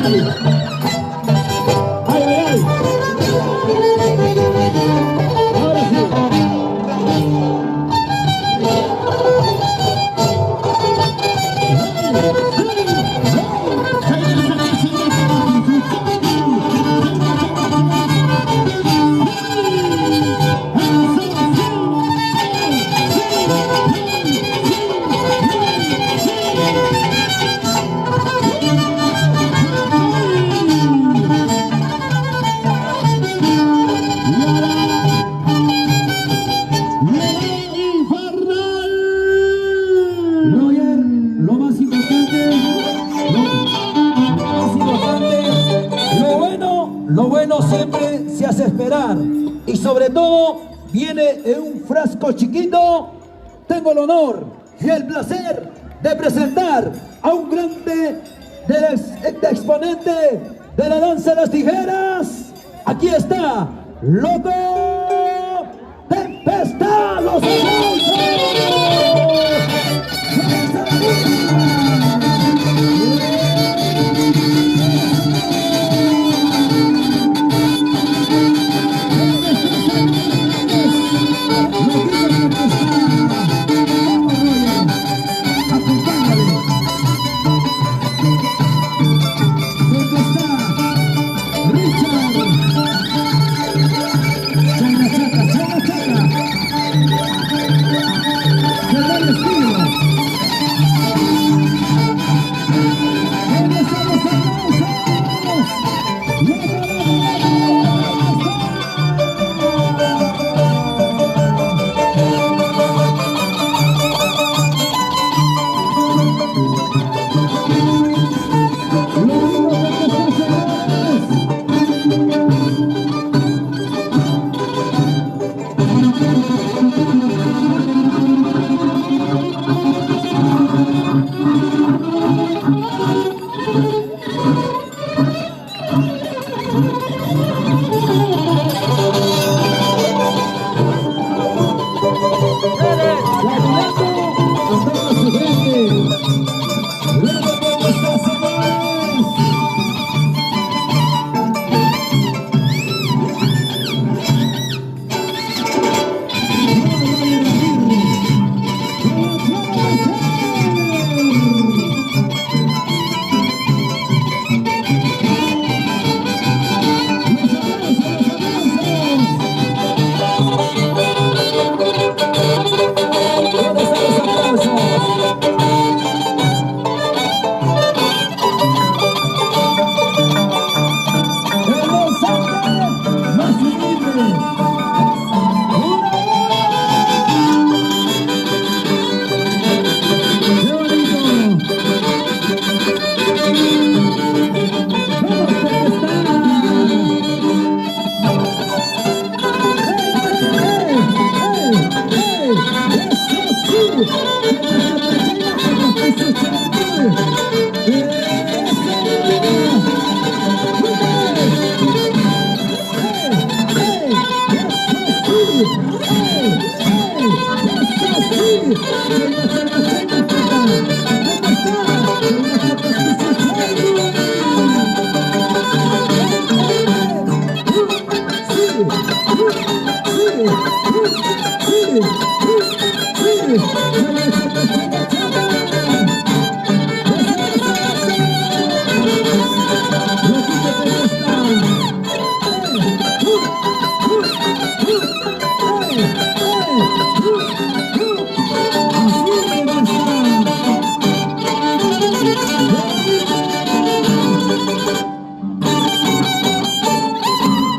Ay, ay, ay. Ahora sí. Roger, lo bueno siempre se hace esperar. Y sobre todo, viene en un frasco chiquito. Tengo el honor y el placer de presentar a un grande exponente de la danza de las tijeras. Aquí está, Loco Tempestad. ¡Los aplausos!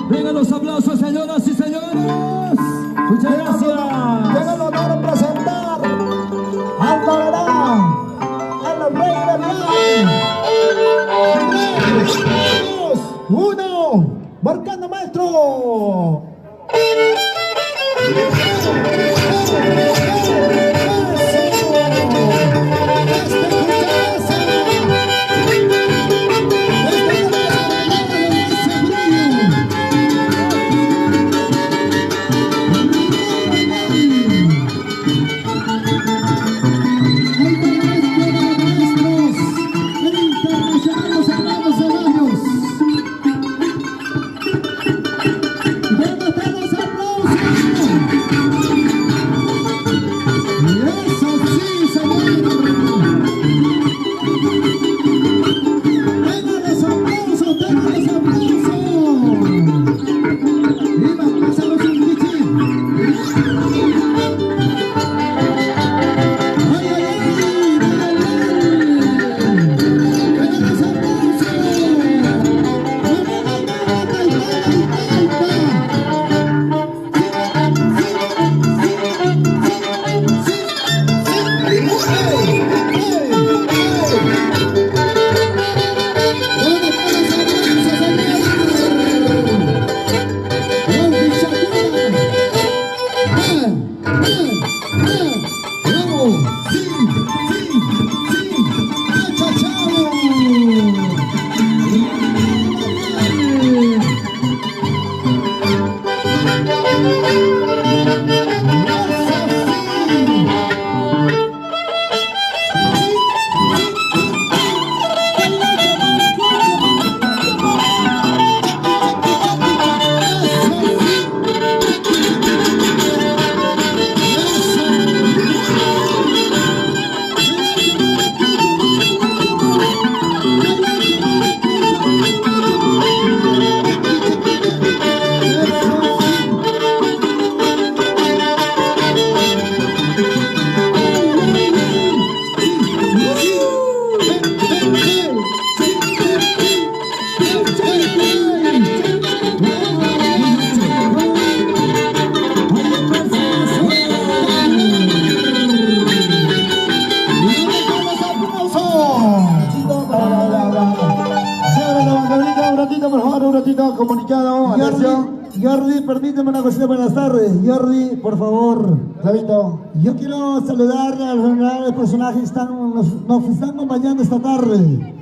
Vengan los aplausos, señoras y señores. Muchas gracias. Tengo el honor de presentar al Taberán, al rey del line. 3, 2, 1, marcando maestro. Internacional, los hermanos Serrano. comunicado. Atención. Jordi, permíteme una cosita. Buenas tardes. Jordi, por favor. Clavito. Yo quiero saludar a los honorables personajes que nos están acompañando esta tarde.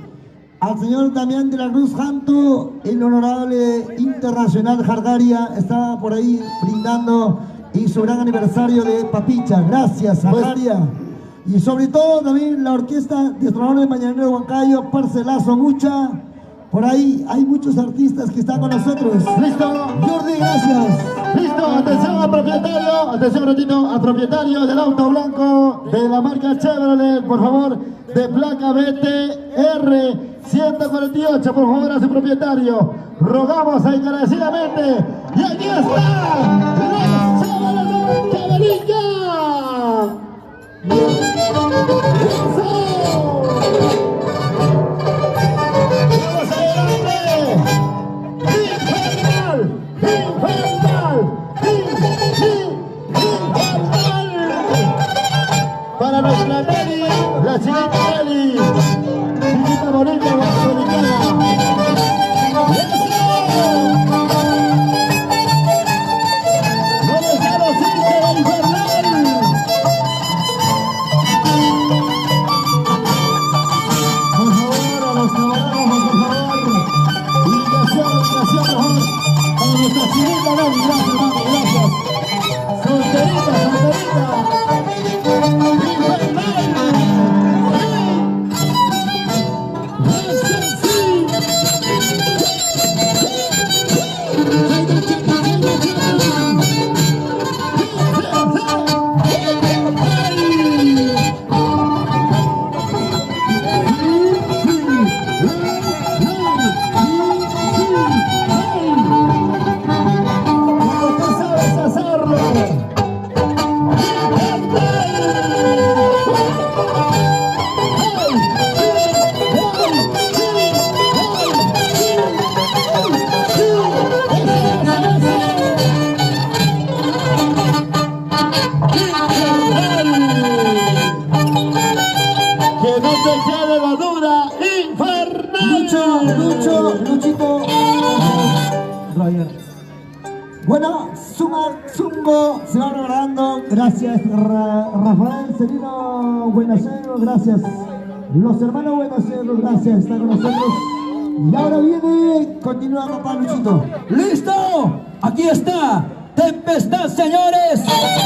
Al señor Damián de la Cruz Janto, el honorable internacional Jardaria, está por ahí brindando y su gran aniversario de Papicha. Gracias, Jardaria. Y sobre todo también la orquesta de Tronadores Mañanero Huancayo, Parcelazo Mucha. Por ahí hay muchos artistas que están con nosotros. ¿Listo? Jordi, gracias. Listo, atención al propietario, atención ratito, al propietario del auto blanco de la marca Chevrolet, por favor, de placa BTR 148, por favor, a su propietario. Rogamos encarecidamente. Y aquí está, los Chevrolet Cabalilla. Para nuestra Nelly, la chiquita Nelly, chiquita bonita, guasolicana. ¿Dónde están los hijos de Infernal? Por favor, a los camarógrafos, por favor. Indicación, mejor. Para nuestra chiquita Nelly, gracias, mami, gracias. Solterita, solterita. Luchito. Bueno, Zungo se va preparando. Gracias, Rafael Celino Buenacero, gracias. Los hermanos Buenacero, gracias, están con nosotros. Y ahora viene, continúa papá Luchito. ¡Listo! Aquí está. Tempestad, señores. Tempestad.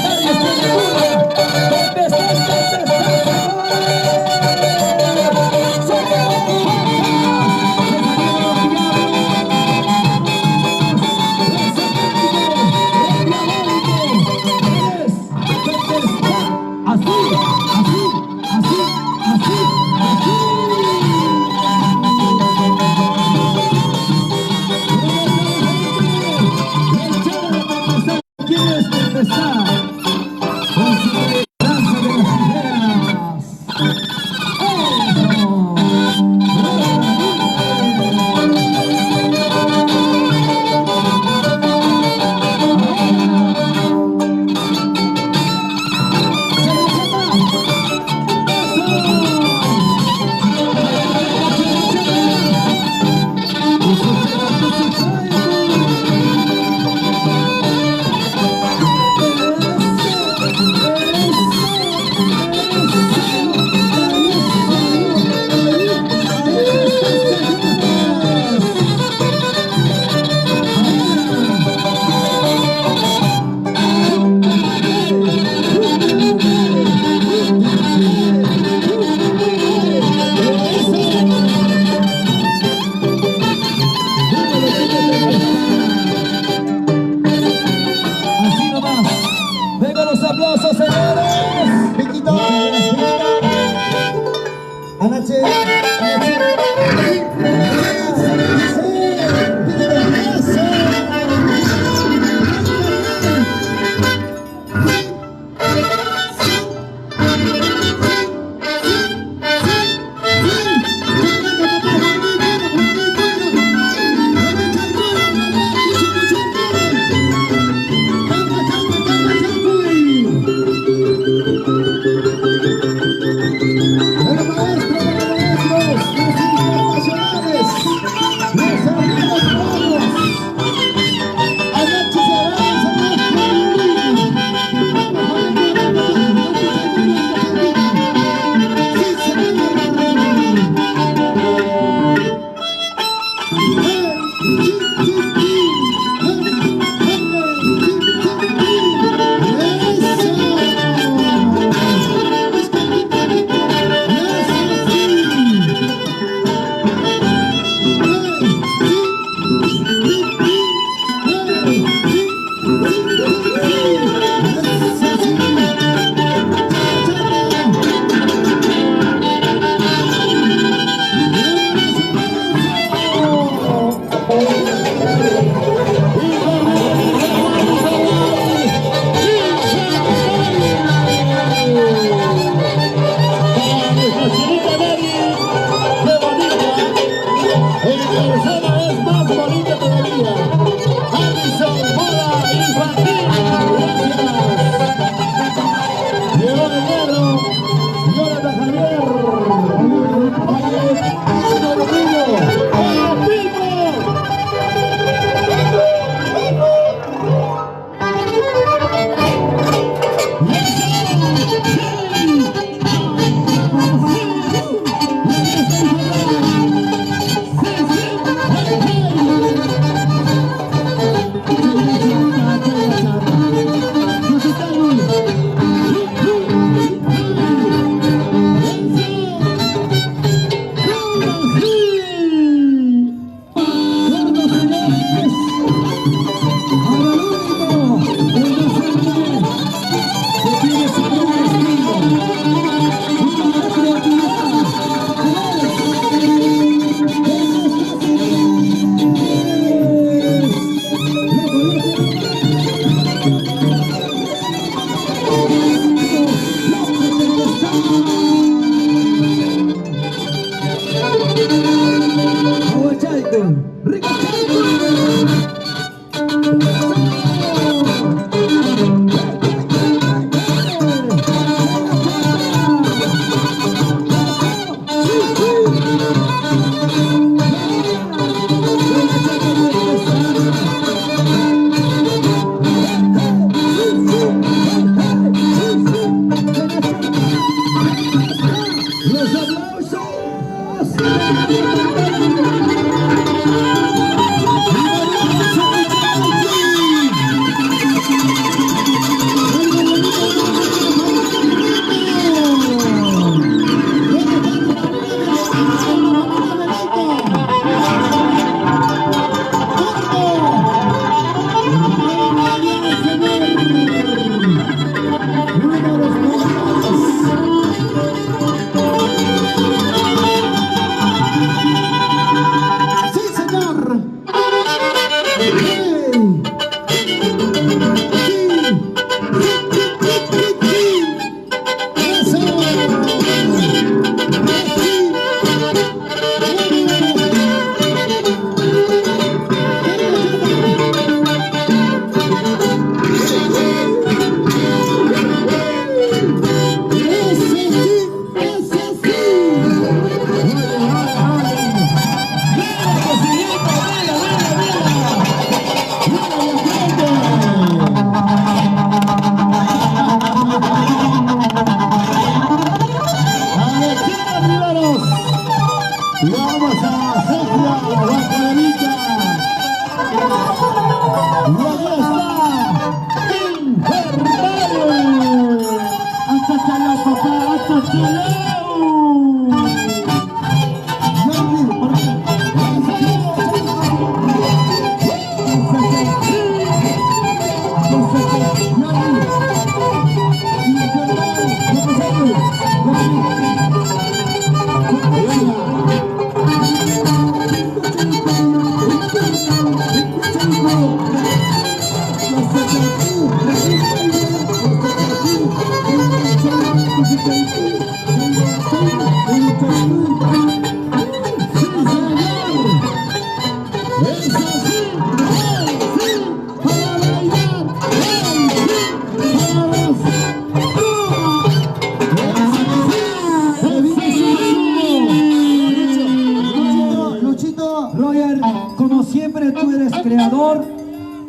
Creador,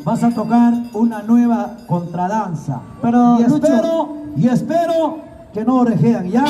vas a tocar una nueva contradanza. Pero y espero que no orejean, ¿ya?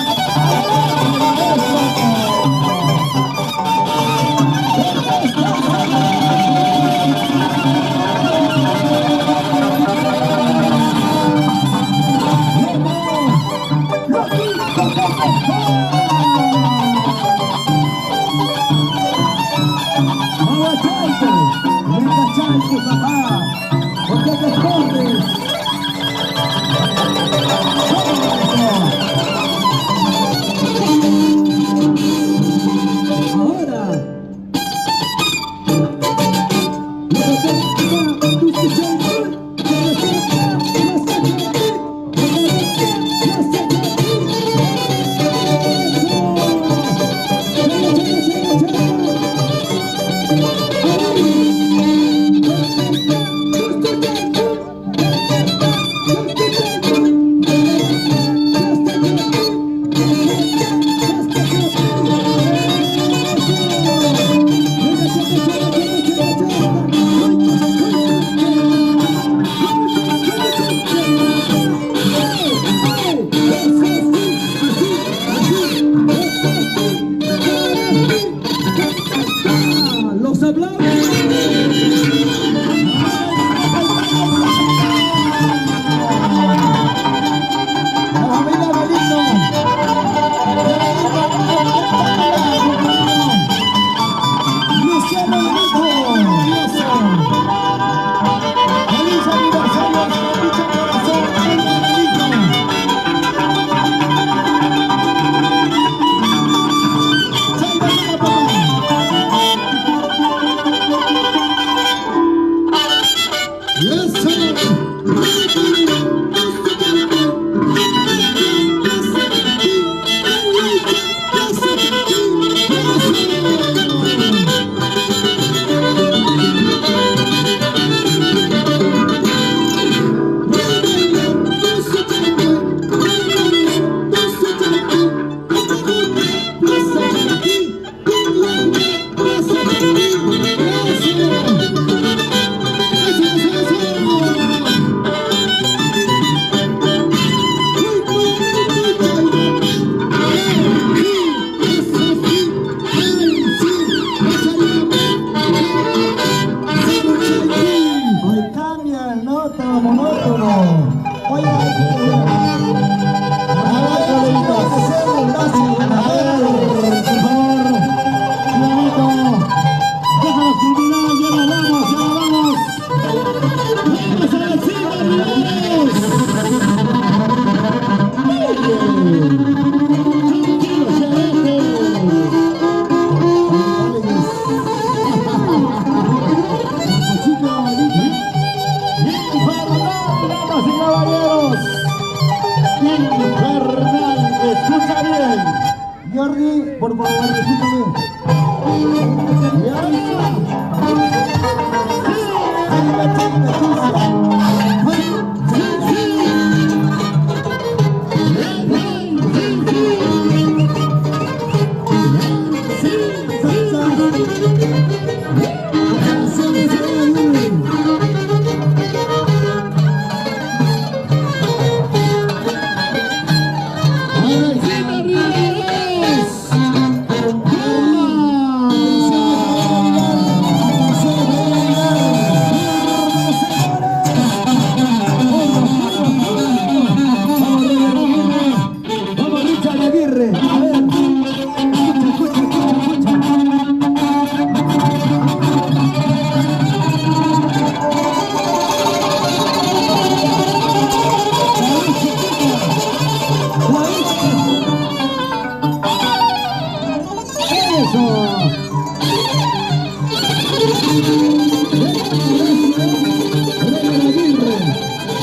Jordi, por favor, escúchame.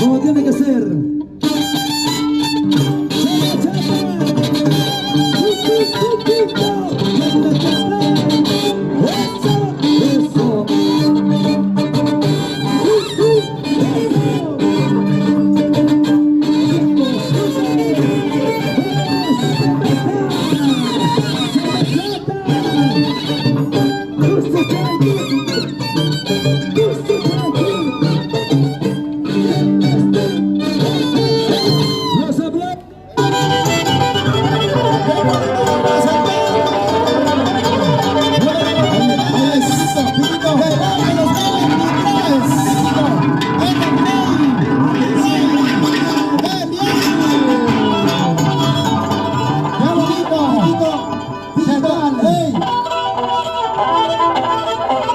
Como tiene que ser.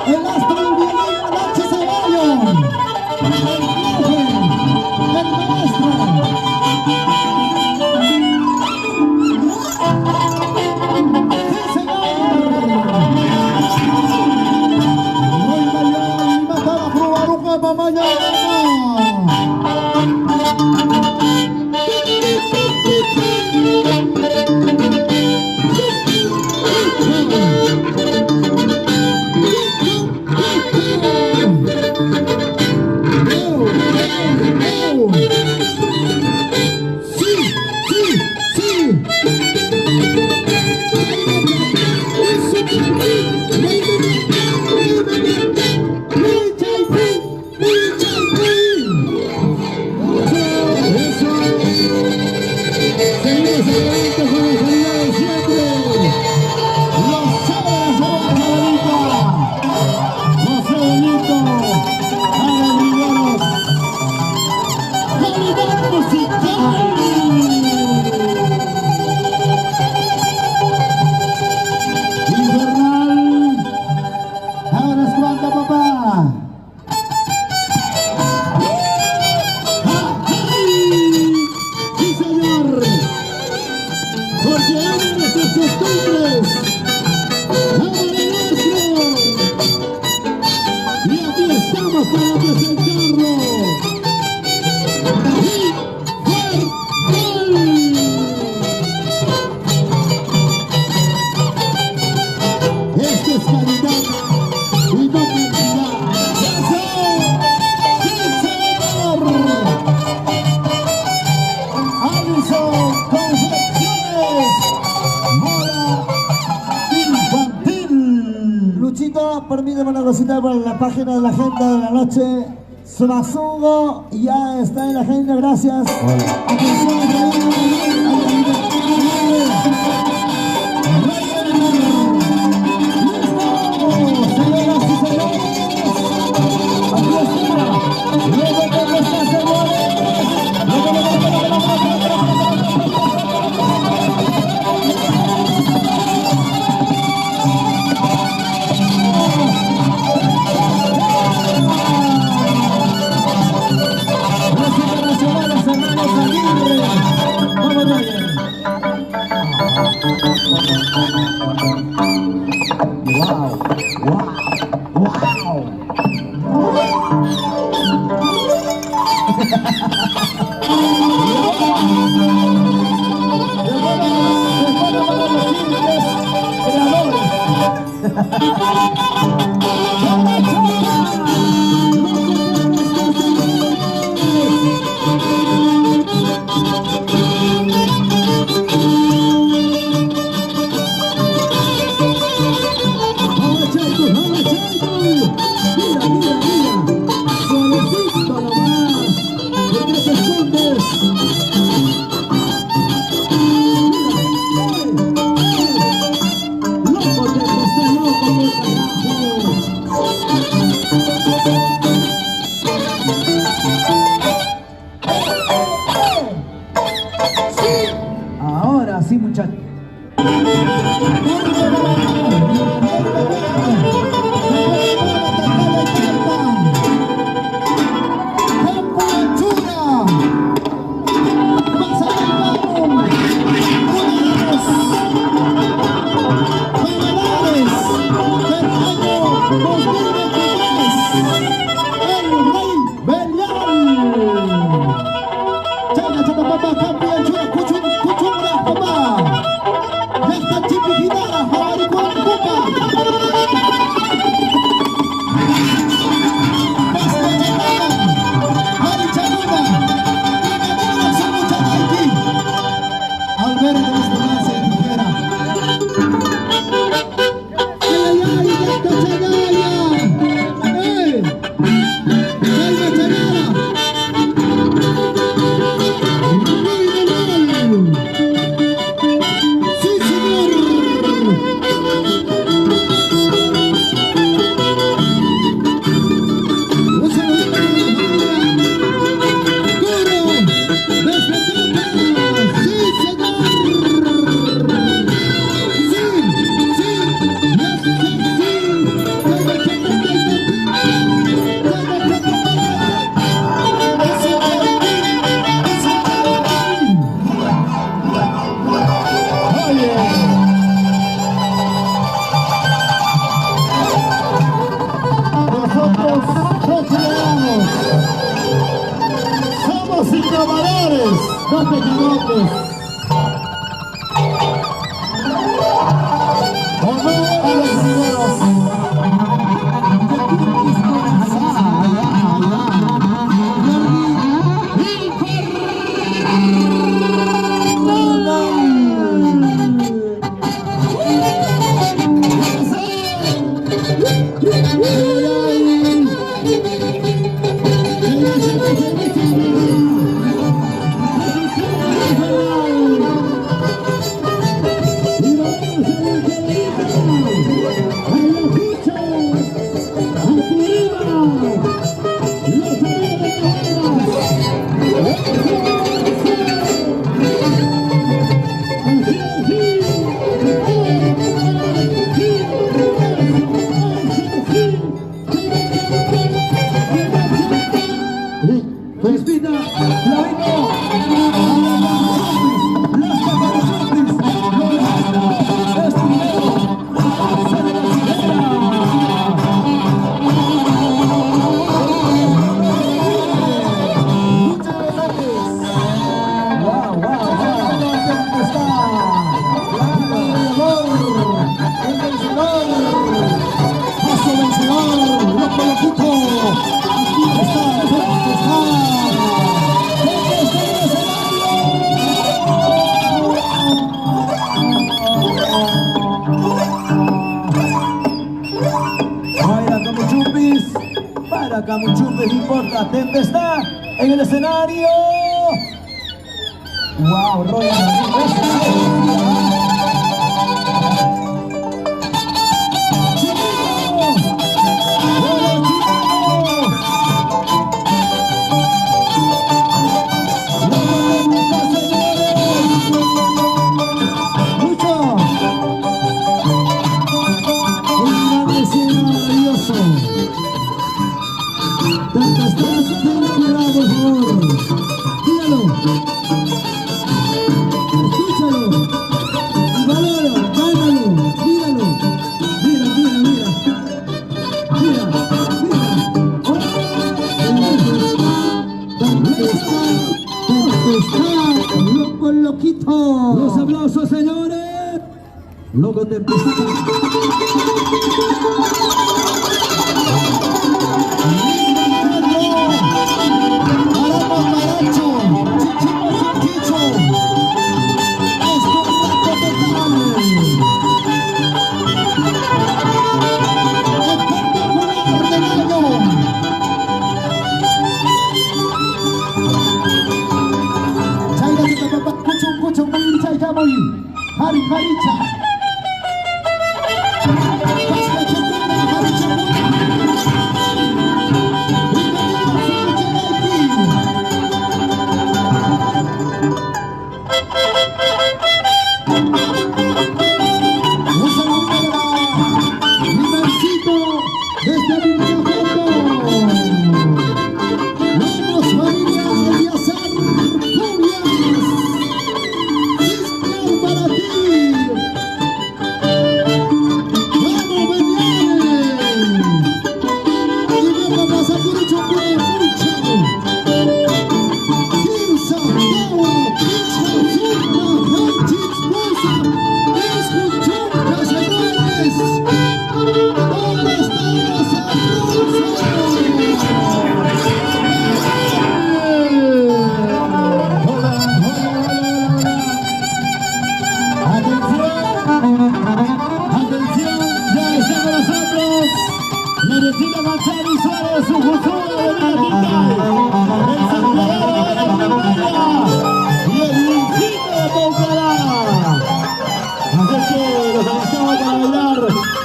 el astro del violín, Nacho Ceballo, el profe, el maestro. ¡Sí, señor! Muy mayor, mataba a probar un capa mañana. Permíteme una cosita para la página de la agenda de la noche. Sumasungo ya está en la agenda, gracias. Atención, Camuchupes, no importa, Tempestad en el escenario. Wow, los aplausos, señores. Loco Tempestad.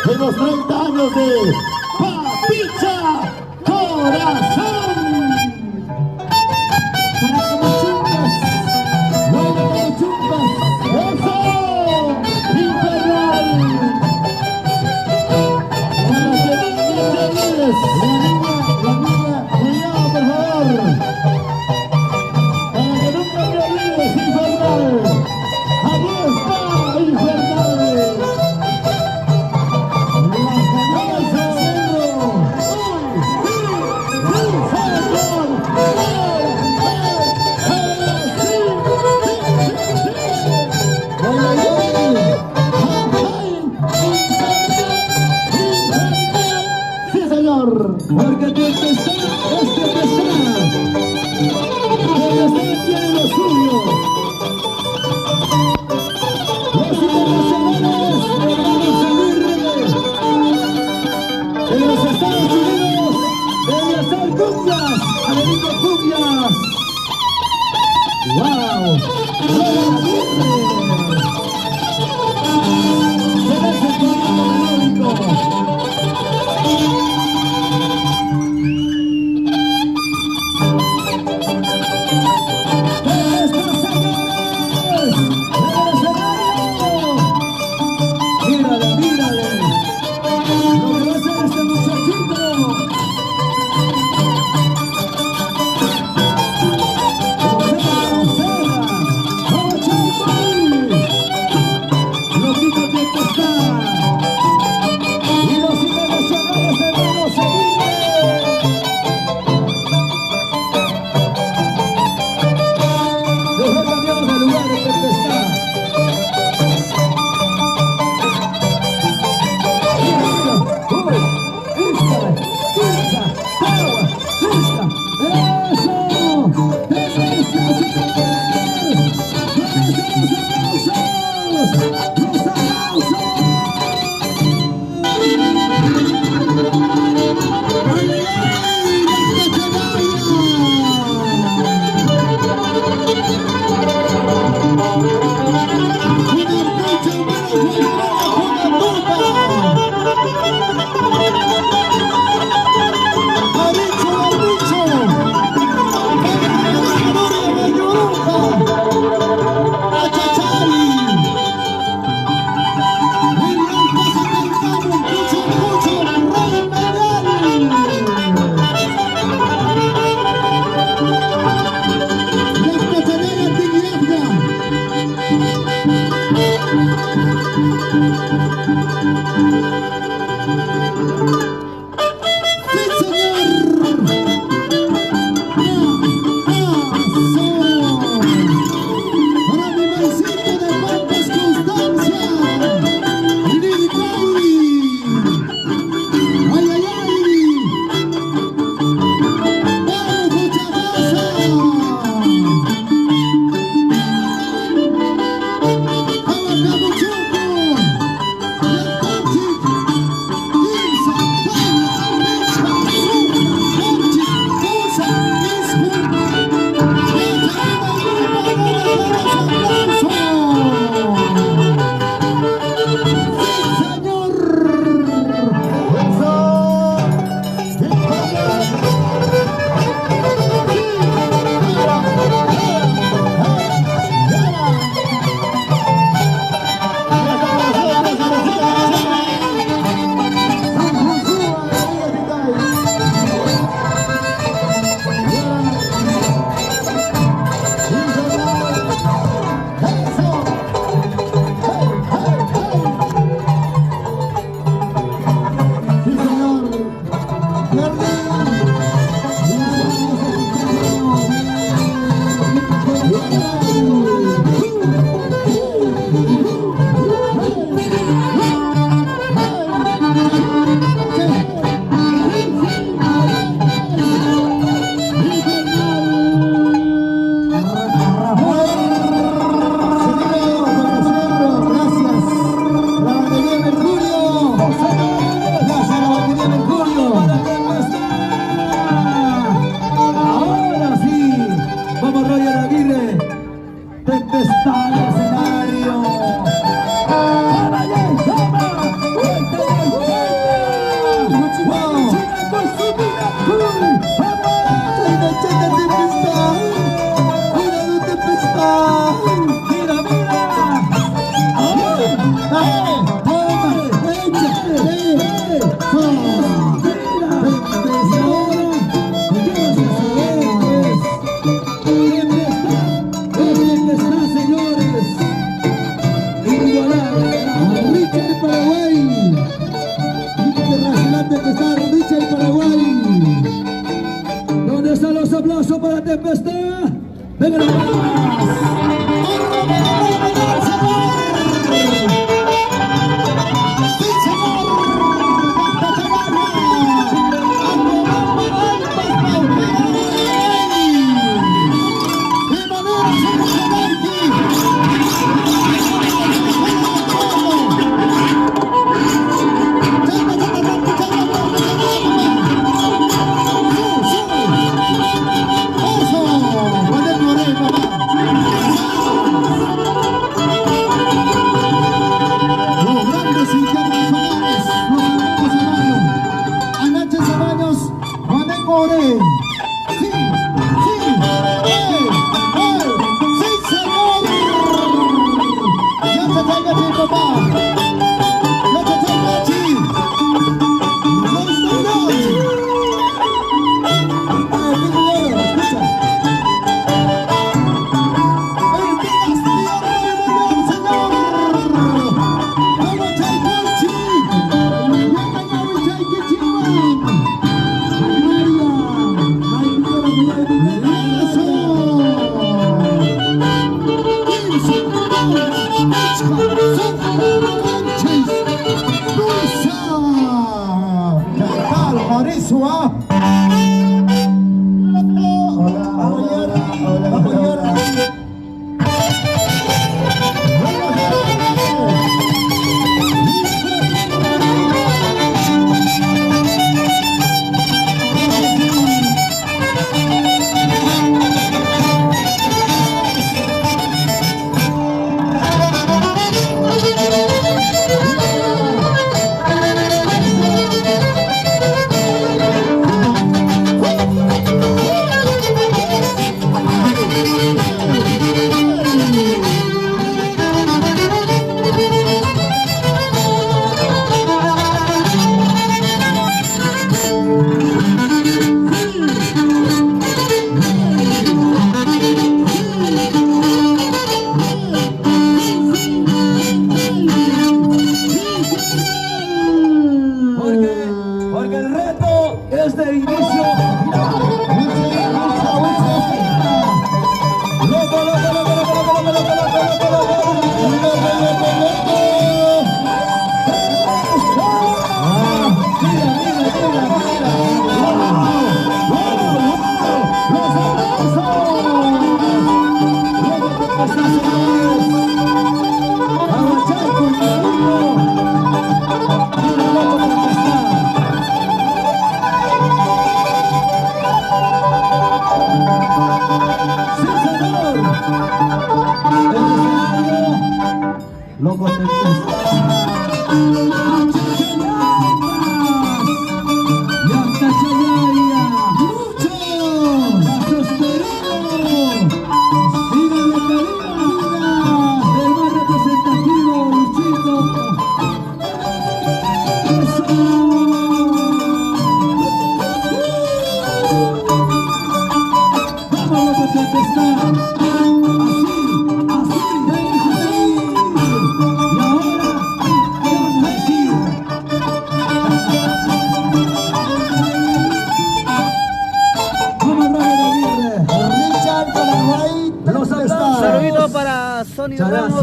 En los 30 años de Papicha Corazón. Para Camuchupes, eso, infernal. Para que niña te ayudes, la niña, cuidado por favor. Para que nunca te olvides, infernal. Aquí está, infernal. Porque Tempestad es Tempestad. Tempestad tiene lo suyo. Los internacionales de Luis en los Estados Unidos debe hacer cumbias, Américo Cumbias. ¡Wow!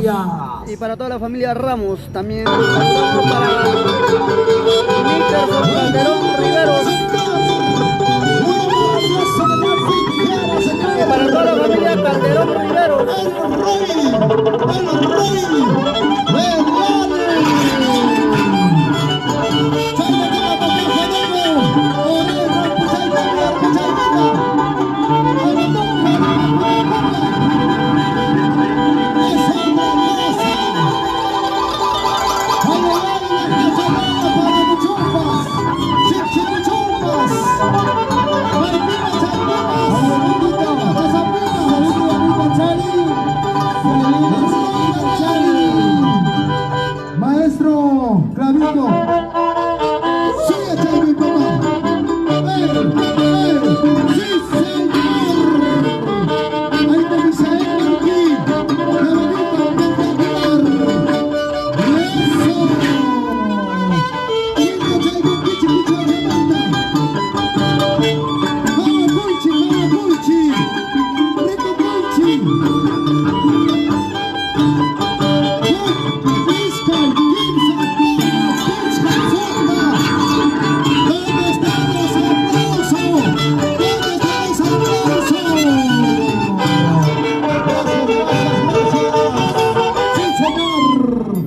Gracias. Y para toda la familia Ramos también. Saludos para Nickerson Calderón Riveros. Y para toda la familia Calderón Riveros. Maestro Clavito, sigue echando mi papá. Sí, señor. Ahí te dice aquí, la bonita eso. Sigue echando pichi, pichi, vamos, Pulchi, rico Pulchi.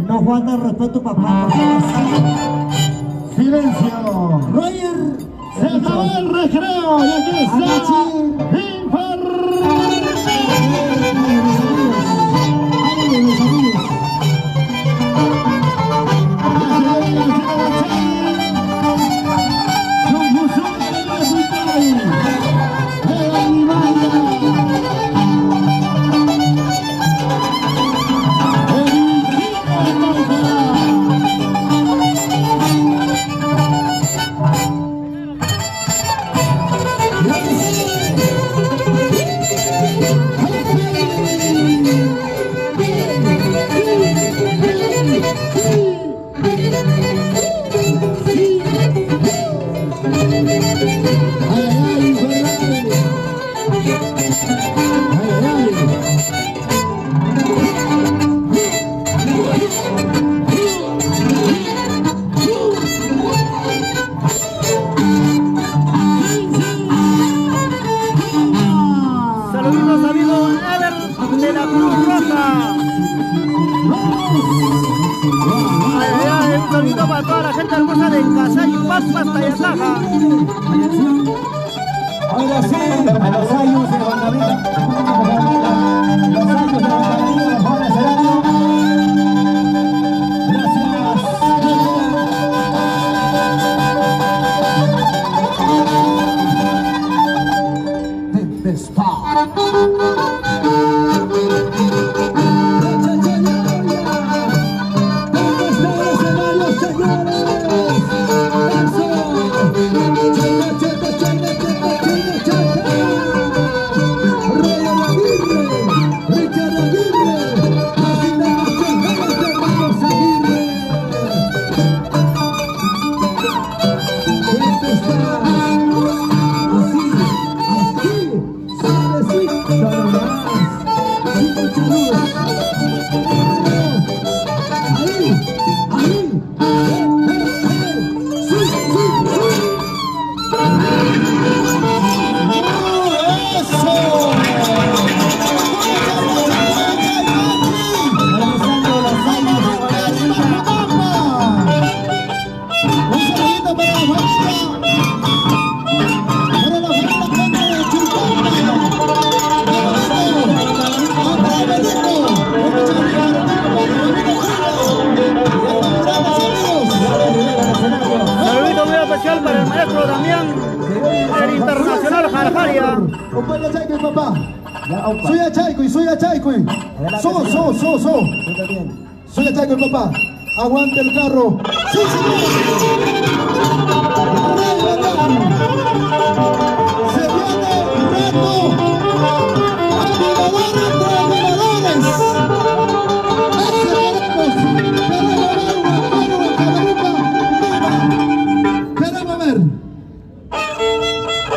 No falta respeto, papá. Silencio. Roger, Se acabó el recreo y aquí está Infar. Saludos amigos Ever de la Cruz Roja. Un saludo para toda la gente hermosa de Casay, Paspas, Tayataja. Ahora sí, a los años de Bandavita. Los años de Bandavita, por el escenario. Gracias. Tempestad. Para el maestro Damián, el internacional Jarjaria. Opa, Chayco, papá. Soy a Chayco, soy a Chayco. So. Soy a Chayco, papá. Aguante el carro. Sí, señor. Se viene el reto. Animadores entre animadores. Queremos ver.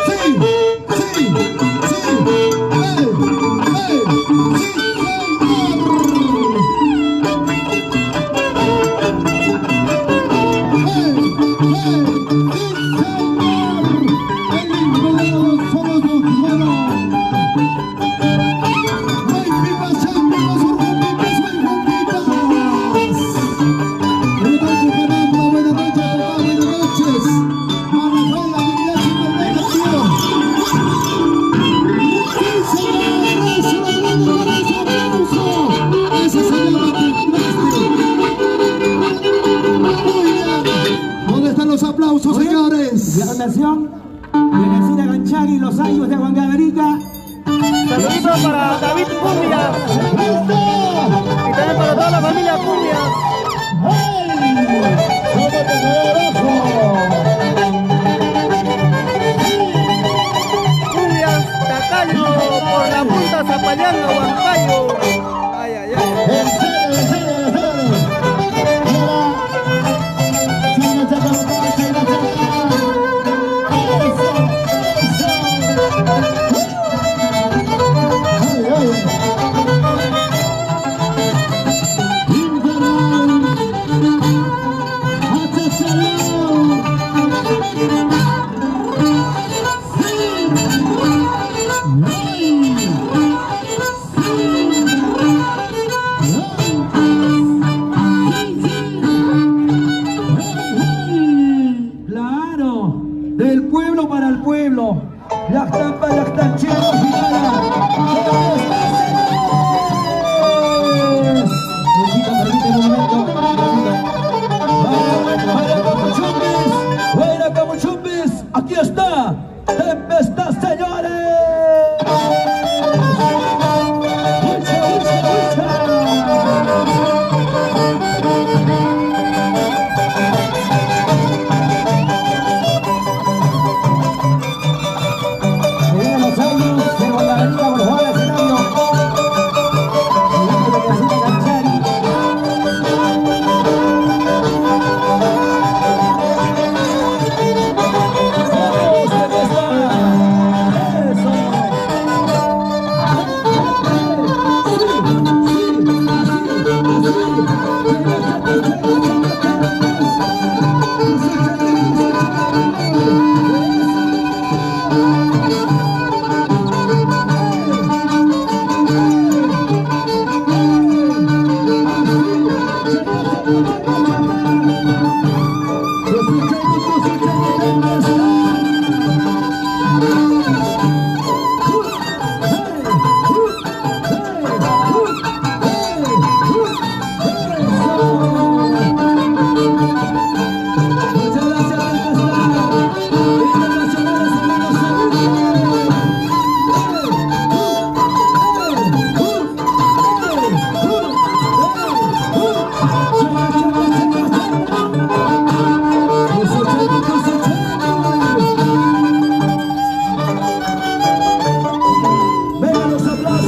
Sí. Sí, señor. Teresina Ganchari, los años de Huancavelica. Saluditos para David Cumbia. Y también para toda la familia Cumbia. Cumbias, Tacayo, por la punta Zapallanga, Huancayo. Ay, ay, ay. Claro, del pueblo para el pueblo. Yactampa, Yactanchero, Gitana. Luisito, permíteme un momento. Buena Camuchumbis, buena Camuchumbis. Aquí está, Tempestad, señores. Ucha, ucha, ucha.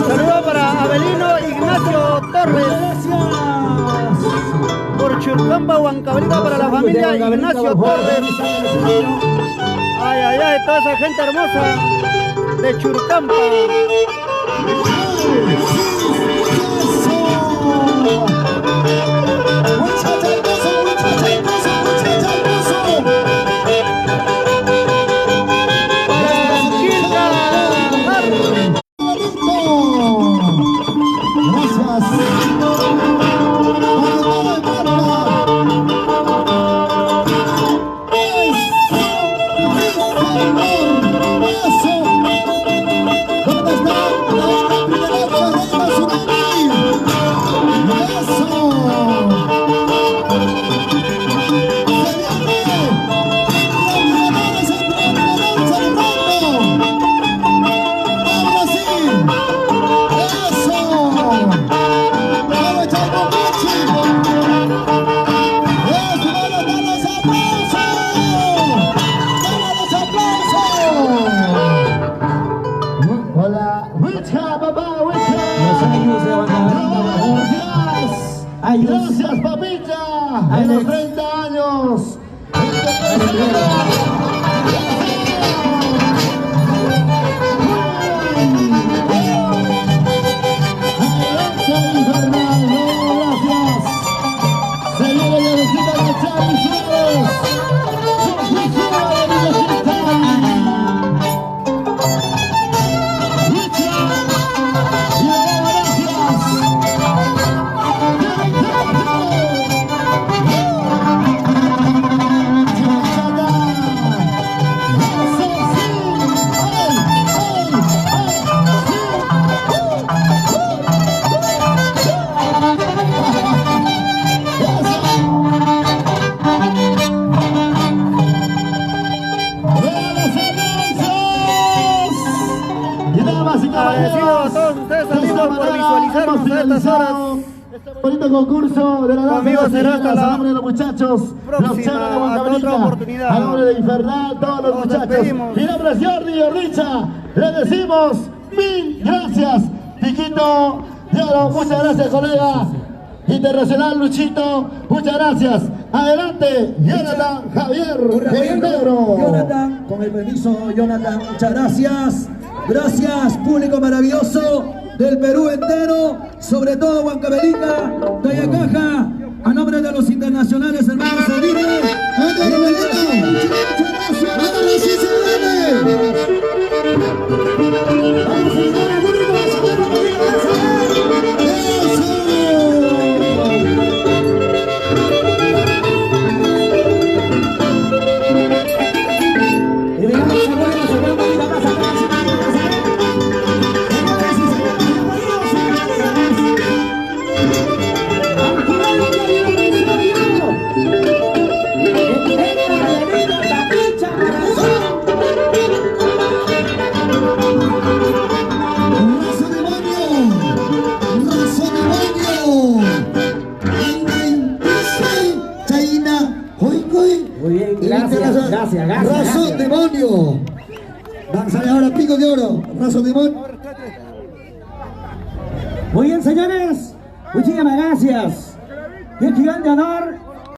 Saludos para Abelino Ignacio Torres. Por Churcampa, Huancavelica, para la familia Ignacio Torres. Ay, ay, ay, toda esa gente hermosa de Churcampa. Gracias, papilla, en los 30 años. Agradecido a todos ustedes, amigos, por visualizarnos a estas horas. Este bonito concurso de la danza. Conmigo será hasta la a nombre de los muchachos, próxima, los chavos de hasta Huancavelica, otra oportunidad. a nombre de Infernal, todos los Nos muchachos. despedimos. Mi nombre es Jordi Ordicha, le decimos mil gracias, Piquito de Oro, muchas gracias, colega. Internacional Luchito, muchas gracias. Adelante, Jonathan Javier el Negro. Jonathan, con el permiso, Jonathan, muchas gracias. Gracias, público maravilloso del Perú entero, sobre todo Huancavelica, Tayacaja, a nombre de los internacionales hermanos Aguirre. Muy bien, gracias. Razón demonio. Vamos a ver ahora Pico de Oro. Razón demonio. Muy bien, señores. Muchísimas gracias. Y el gigante de honor